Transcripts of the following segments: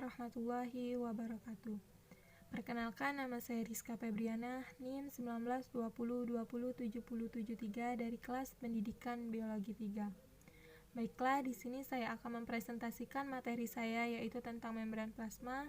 warahmatullahi wabarakatuh. Perkenalkan, nama saya Rizka Febriana, NIM 1920207073 dari kelas Pendidikan Biologi 3. Baiklah, di sini saya akan mempresentasikan materi saya yaitu tentang membran plasma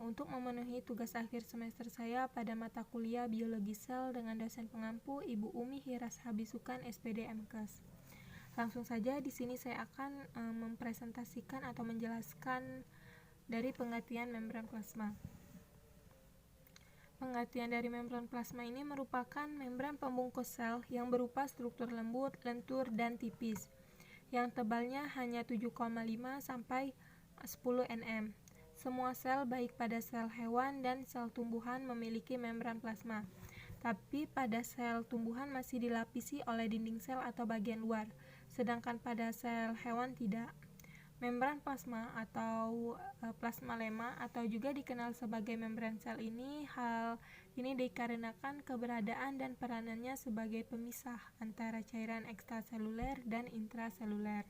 untuk memenuhi tugas akhir semester saya pada mata kuliah Biologi Sel dengan dosen pengampu Ibu Umi Hiras Habisukan SPD MKes. Langsung saja di sini saya akan mempresentasikan atau menjelaskan dari pengertian membran plasma. Pengertian dari membran plasma ini merupakan membran pembungkus sel yang berupa struktur lembut, lentur, dan tipis, yang tebalnya hanya 7,5 sampai 10 nm. Semua sel baik pada sel hewan dan sel tumbuhan memiliki membran plasma, tapi pada sel tumbuhan masih dilapisi oleh dinding sel atau bagian luar, sedangkan pada sel hewan tidak. Membran plasma atau plasmalema atau juga dikenal sebagai membran sel ini, hal ini dikarenakan keberadaan dan peranannya sebagai pemisah antara cairan ekstraseluler dan intraseluler,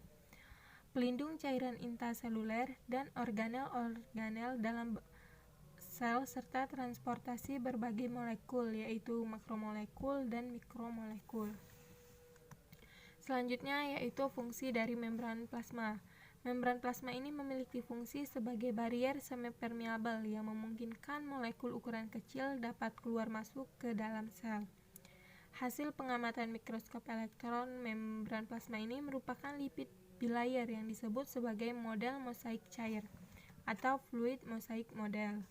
pelindung cairan intraseluler dan organel-organel dalam sel serta transportasi berbagai molekul yaitu makromolekul dan mikromolekul. Selanjutnya yaitu fungsi dari membran plasma. Membran plasma ini memiliki fungsi sebagai barier semipermeabel yang memungkinkan molekul ukuran kecil dapat keluar masuk ke dalam sel. Hasil pengamatan mikroskop elektron membran plasma ini merupakan lipid bilayer yang disebut sebagai model mosaik cair atau fluid mosaik model.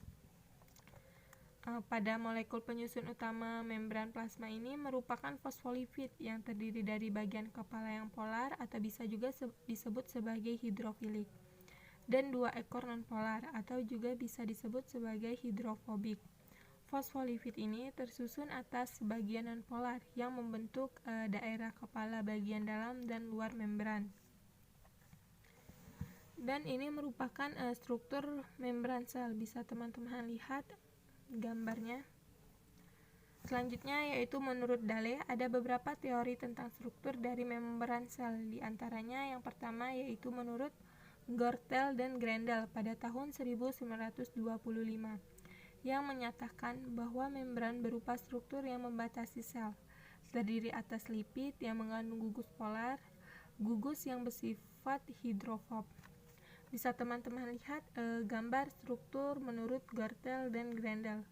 Pada molekul penyusun utama membran plasma ini merupakan fosfolipid yang terdiri dari bagian kepala yang polar atau bisa juga disebut sebagai hidrofilik, dan 2 ekor nonpolar atau juga bisa disebut sebagai hidrofobik. Fosfolipid ini tersusun atas bagian nonpolar yang membentuk daerah kepala bagian dalam dan luar membran. Dan ini merupakan struktur membran sel, bisa teman-teman lihat gambarnya. Selanjutnya yaitu menurut Dale ada beberapa teori tentang struktur dari membran sel, di antaranya yang pertama yaitu menurut Gortel dan Grendel pada tahun 1925 yang menyatakan bahwa membran berupa struktur yang membatasi sel, terdiri atas lipid yang mengandung gugus polar, gugus yang bersifat hidrofob. Bisa teman-teman lihat gambar struktur menurut Gortel dan Grendel.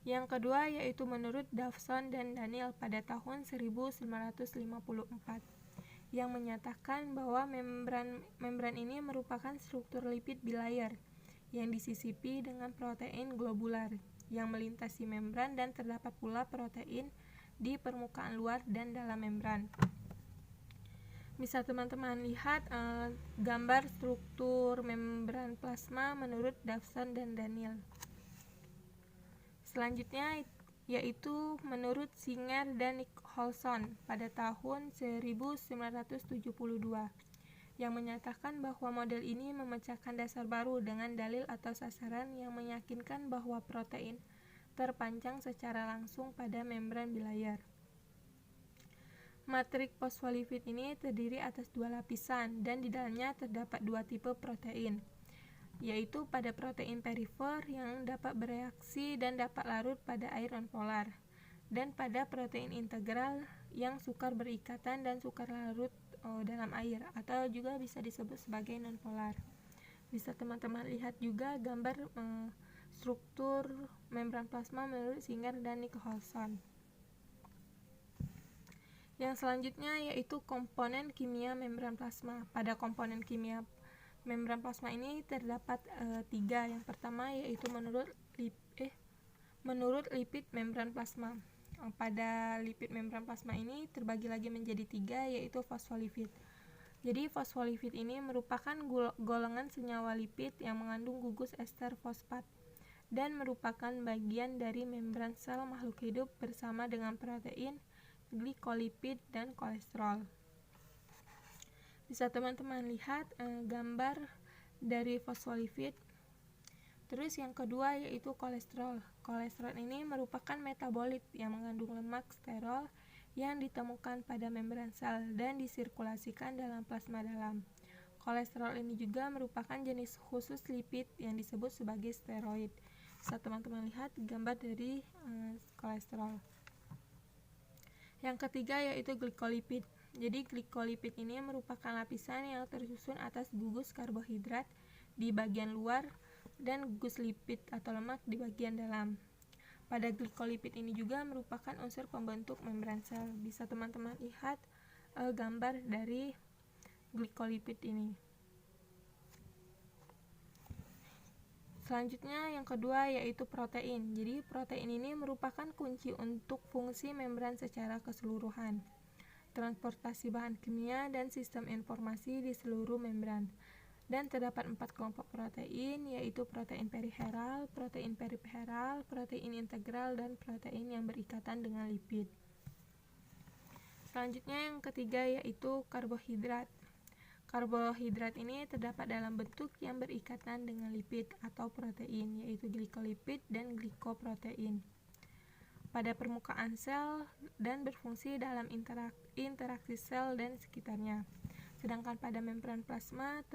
Yang kedua yaitu menurut Dawson dan Daniel pada tahun 1954 yang menyatakan bahwa membran ini merupakan struktur lipid bilayer yang disisipi dengan protein globular yang melintasi membran dan terdapat pula protein di permukaan luar dan dalam membran. Bisa teman-teman lihat gambar struktur membran plasma menurut Dawson dan Daniel. Selanjutnya yaitu menurut Singer dan Nicholson pada tahun 1972 yang menyatakan bahwa model ini memecahkan dasar baru dengan dalil atau sasaran yang meyakinkan bahwa protein terpancang secara langsung pada membran bilayer. Matrik fosfolipid ini terdiri atas 2 lapisan dan di dalamnya terdapat 2 tipe protein, yaitu pada protein perifer yang dapat bereaksi dan dapat larut pada air nonpolar, dan pada protein integral yang sukar berikatan dan sukar larut dalam air atau juga bisa disebut sebagai nonpolar. Bisa teman-teman lihat juga gambar struktur membran plasma menurut Singer dan Nicholson. Yang selanjutnya yaitu komponen kimia membran plasma. Pada komponen kimia membran plasma ini terdapat 3. Yang pertama yaitu menurut lipid membran plasma. Pada lipid membran plasma ini terbagi lagi menjadi 3 yaitu fosfolipid. Jadi fosfolipid ini merupakan golongan senyawa lipid yang mengandung gugus ester fosfat dan merupakan bagian dari membran sel makhluk hidup bersama dengan protein, glikolipid, dan kolesterol. Bisa teman-teman lihat gambar dari fosfolipid. Terus yang kedua yaitu kolesterol. Kolesterol ini merupakan metabolit yang mengandung lemak sterol yang ditemukan pada membran sel dan disirkulasikan dalam plasma dalam. Kolesterol ini juga merupakan jenis khusus lipid yang disebut sebagai steroid. Bisa teman-teman lihat gambar dari kolesterol. Yang ketiga yaitu glikolipid. Jadi glikolipid ini merupakan lapisan yang tersusun atas gugus karbohidrat di bagian luar dan gugus lipid atau lemak di bagian dalam. Pada glikolipid ini juga merupakan unsur pembentuk membran sel. Bisa teman-teman lihat gambar dari glikolipid ini. Selanjutnya yang kedua yaitu protein. Jadi protein ini merupakan kunci untuk fungsi membran secara keseluruhan, transportasi bahan kimia dan sistem informasi di seluruh membran. Dan terdapat 4 kelompok protein, yaitu protein periheral, protein periferal, protein integral, dan protein yang berikatan dengan lipid. Selanjutnya yang ketiga yaitu karbohidrat. Karbohidrat ini terdapat dalam bentuk yang berikatan dengan lipid atau protein, yaitu glikolipid dan glikoprotein. Pada permukaan sel dan berfungsi dalam interaksi sel dan sekitarnya. Sedangkan pada membran plasma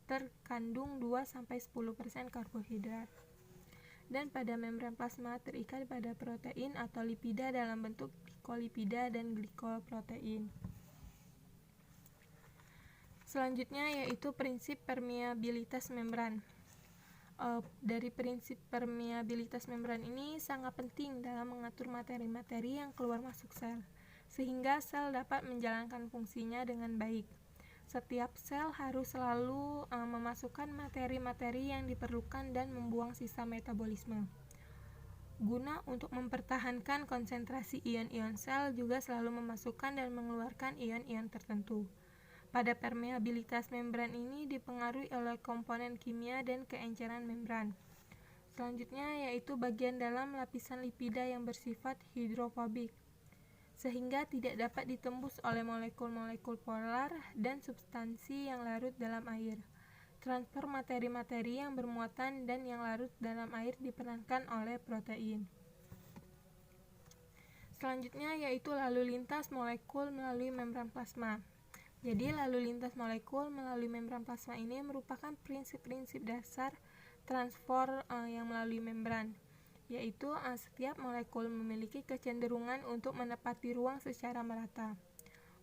terkandung 2-10% karbohidrat. Dan pada membran plasma terikat pada protein atau lipida dalam bentuk glikolipida dan glikoprotein. Selanjutnya yaitu prinsip permeabilitas membran. Dari prinsip permeabilitas membran ini sangat penting dalam mengatur materi-materi yang keluar masuk sel, sehingga sel dapat menjalankan fungsinya dengan baik. Setiap sel harus selalu memasukkan materi-materi yang diperlukan dan membuang sisa metabolisme. Guna untuk mempertahankan konsentrasi ion-ion sel juga selalu memasukkan dan mengeluarkan ion-ion tertentu. Pada permeabilitas membran ini dipengaruhi oleh komponen kimia dan keenceran membran. Selanjutnya yaitu bagian dalam lapisan lipida yang bersifat hidrofobik, sehingga tidak dapat ditembus oleh molekul-molekul polar dan substansi yang larut dalam air. Transfer materi-materi yang bermuatan dan yang larut dalam air diperankan oleh protein. Selanjutnya yaitu lalu lintas molekul melalui membran plasma. Jadi lalu lintas molekul melalui membran plasma ini merupakan prinsip-prinsip dasar transport yang melalui membran, yaitu setiap molekul memiliki kecenderungan untuk menepati ruang secara merata.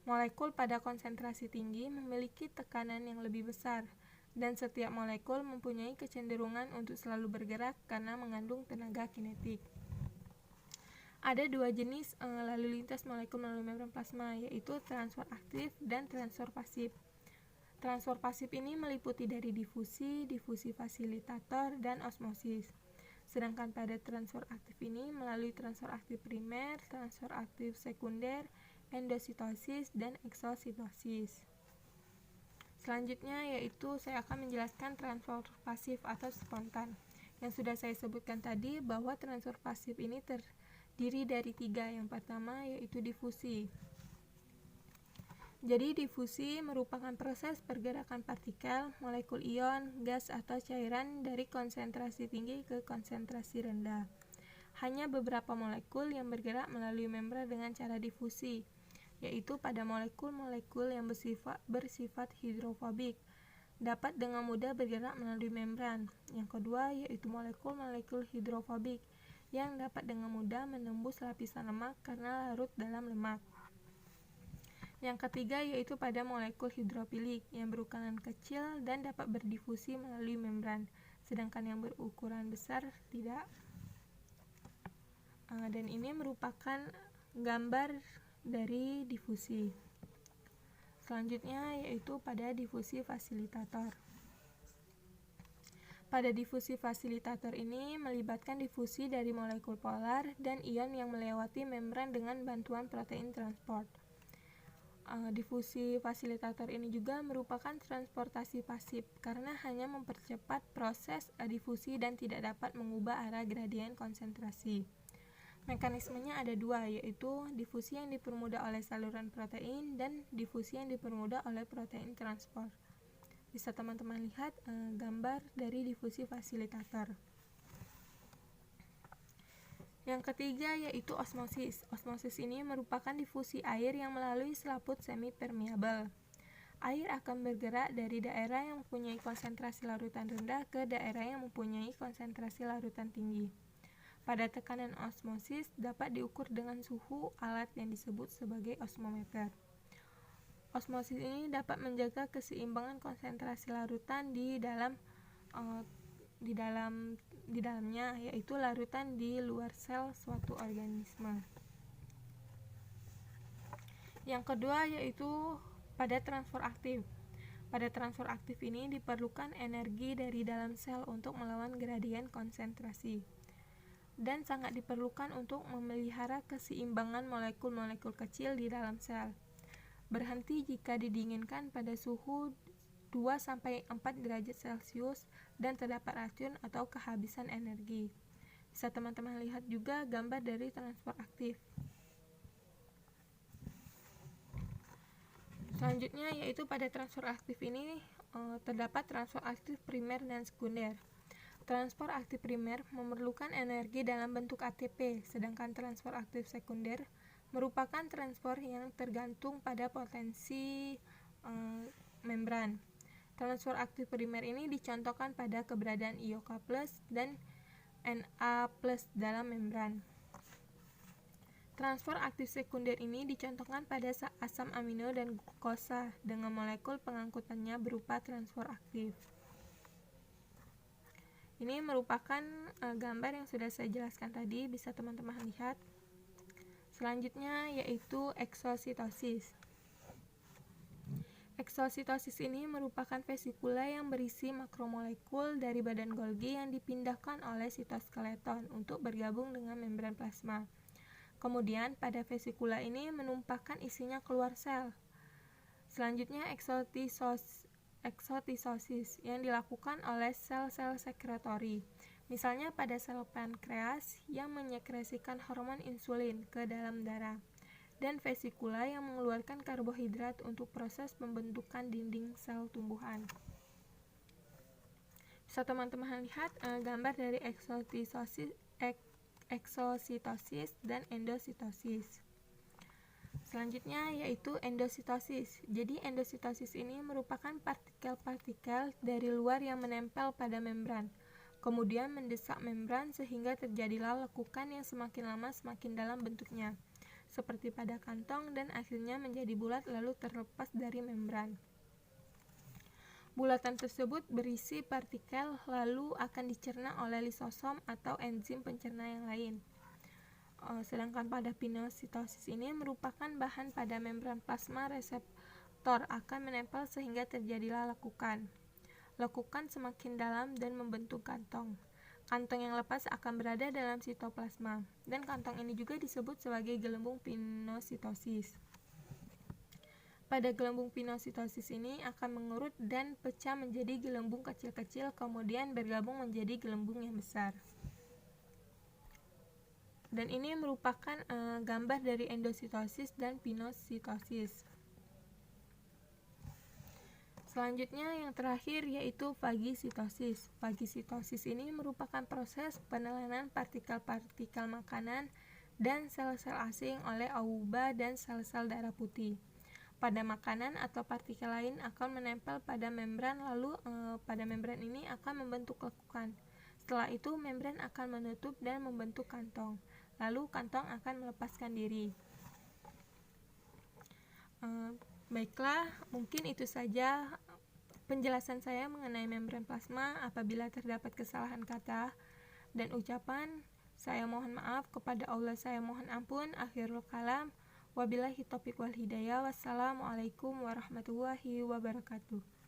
Molekul pada konsentrasi tinggi memiliki tekanan yang lebih besar, dan setiap molekul mempunyai kecenderungan untuk selalu bergerak karena mengandung tenaga kinetik. Ada 2 jenis lalu lintas molekul melalui membran plasma, yaitu transfer aktif dan transfer pasif. Transfer pasif ini meliputi dari difusi, difusi fasilitator, dan osmosis. Sedangkan pada transfer aktif ini melalui transfer aktif primer, transfer aktif sekunder, endositosis, dan eksositosis. Selanjutnya yaitu saya akan menjelaskan transfer pasif atau spontan. Yang sudah saya sebutkan tadi bahwa transfer pasif ini terdiri dari 3. Yang pertama yaitu difusi. Jadi difusi merupakan proses pergerakan partikel, molekul ion, gas atau cairan dari konsentrasi tinggi ke konsentrasi rendah. Hanya beberapa molekul yang bergerak melalui membran dengan cara difusi, yaitu pada molekul-molekul yang bersifat hidrofobik, dapat dengan mudah bergerak melalui membran. Yang kedua yaitu molekul-molekul hidrofobik, yang dapat dengan mudah menembus lapisan lemak karena larut dalam lemak. Yang ketiga yaitu pada molekul hidrofilik yang berukuran kecil dan dapat berdifusi melalui membran, sedangkan yang berukuran besar tidak. Dan ini merupakan gambar dari difusi. Selanjutnya yaitu pada difusi fasilitator. Pada difusi fasilitator ini melibatkan difusi dari molekul polar dan ion yang melewati membran dengan bantuan protein transport. Difusi fasilitator ini juga merupakan transportasi pasif karena hanya mempercepat proses difusi dan tidak dapat mengubah arah gradien konsentrasi. Mekanismenya ada 2, yaitu difusi yang dipermudah oleh saluran protein dan difusi yang dipermudah oleh protein transport. Bisa teman-teman lihat gambar dari difusi fasilitator. Yang ketiga yaitu osmosis. Osmosis ini merupakan difusi air yang melalui selaput semi permeabel. air akan bergerak dari daerah yang mempunyai konsentrasi larutan rendah ke daerah yang mempunyai konsentrasi larutan tinggi. Pada tekanan osmosis dapat diukur dengan suhu alat yang disebut sebagai osmometer. Osmosis ini dapat menjaga keseimbangan konsentrasi larutan di dalamnya, yaitu larutan di luar sel suatu organisme. Yang kedua yaitu pada transfer aktif. Pada transfer aktif ini diperlukan energi dari dalam sel untuk melawan gradien konsentrasi dan sangat diperlukan untuk memelihara keseimbangan molekul-molekul kecil di dalam sel. Berhenti jika didinginkan pada suhu 2-4 derajat Celcius dan terdapat racun atau kehabisan energi. Bisa teman-teman lihat juga gambar dari transfer aktif. Selanjutnya yaitu pada transfer aktif ini terdapat transfer aktif primer dan sekunder. Transfer aktif primer memerlukan energi dalam bentuk ATP, sedangkan transfer aktif sekunder merupakan transfer yang tergantung pada potensi membran. Transfer aktif primer ini dicontohkan pada keberadaan IOK+ dan Na+ dalam membran. Transfer aktif sekunder ini dicontohkan pada asam amino dan glukosa dengan molekul pengangkutannya berupa transfer aktif. Ini merupakan gambar yang sudah saya jelaskan tadi, bisa teman-teman lihat. Selanjutnya yaitu eksositosis. Eksositosis ini merupakan vesikula yang berisi makromolekul dari badan Golgi yang dipindahkan oleh sitoskeleton untuk bergabung dengan membran plasma. Kemudian pada vesikula ini menumpahkan isinya keluar sel. Selanjutnya eksotisosis yang dilakukan oleh sel-sel sekretori. Misalnya pada sel pankreas yang menyekresikan hormon insulin ke dalam darah, dan vesikula yang mengeluarkan karbohidrat untuk proses pembentukan dinding sel tumbuhan. Bisa teman-teman lihat gambar dari eksositosis dan endositosis. Selanjutnya yaitu endositosis. Jadi endositosis ini merupakan partikel-partikel dari luar yang menempel pada membran, kemudian mendesak membran sehingga terjadilah lekukan yang semakin lama semakin dalam bentuknya, seperti pada kantong, dan akhirnya menjadi bulat lalu terlepas dari membran. Bulatan tersebut berisi partikel lalu akan dicerna oleh lisosom atau enzim pencerna yang lain. Sedangkan pada pinositosis ini merupakan bahan pada membran plasma reseptor akan menempel sehingga terjadilah lekukan. Lekukan semakin dalam dan membentuk kantong. Kantong yang lepas akan berada dalam sitoplasma, dan kantong ini juga disebut sebagai gelembung pinositosis. Pada gelembung pinositosis ini akan mengurut dan pecah menjadi gelembung kecil-kecil, kemudian bergabung menjadi gelembung yang besar. Dan ini merupakan gambar dari endositosis dan pinositosis. Selanjutnya yang terakhir yaitu fagisitosis. Fagisitosis ini merupakan proses penelanan partikel-partikel makanan dan sel-sel asing oleh auba dan sel-sel darah putih. Pada makanan atau partikel lain akan menempel pada membran, lalu pada membran ini akan membentuk lekukan. Setelah itu membran akan menutup dan membentuk kantong, lalu kantong akan melepaskan diri. Baiklah, mungkin itu saja penjelasan saya mengenai membran plasma. Apabila terdapat kesalahan kata dan ucapan, saya mohon maaf. Kepada Allah saya mohon ampun. Akhirul kalam. Wabillahi taufiq wal hidayah. Wassalamualaikum warahmatullahi wabarakatuh.